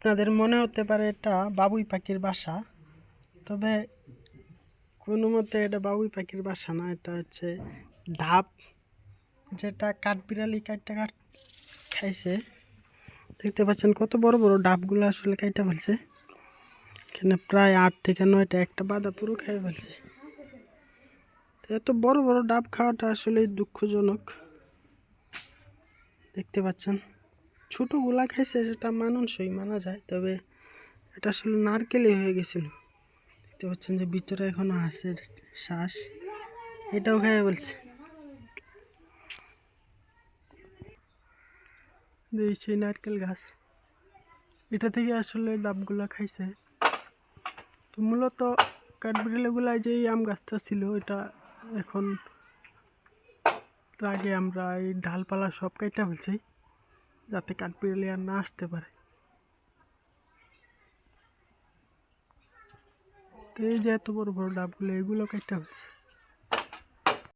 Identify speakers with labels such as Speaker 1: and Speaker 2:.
Speaker 1: আপনাদের মনে হতে পারে এটা বাবুই পাখির বাসা, তবে কোনো মতে এটা বাবুই পাখির বাসা না, এটা হচ্ছে ঢাপ, যেটা কাঠবিড়ালি কাটটা খাইছে। দেখতে পাচ্ছেন কত বড় বড় ডাবগুলো আসলে কাইটা ফেলছে। এখানে প্রায় 8 থেকে 9টা, একটা বাদা পুরো খাই ফেলছে। এত বড় বড় ডাব খাওয়াটা আসলে দুঃখজনক। দেখতে পাচ্ছেন ছোটগুলা খাইছে, সেটা মানুষই মানা যায়, তবে এটা আসলে নারকেলই হয়ে গেছিল। দেখতে পাচ্ছেন যে ভিতরে এখনো আছে শ্বাস, এটাও খাইয়া বলছে। সেই নারকেল গাছ, এটা থেকে আসলে ডাবগুলা খাইছে। তো মূলত কাঠবিড়ালিগুলা যে আম গাছটা ছিল, এটা এখন আগে আমরা এই ডালপালা সব কাইটা ফেলছি, যাতে কাঠবিড়ালি আর না আসতে পারে। তো এই যে এত বড় বড় ডাবগুলো, এগুলো কাইটা ফেলছে।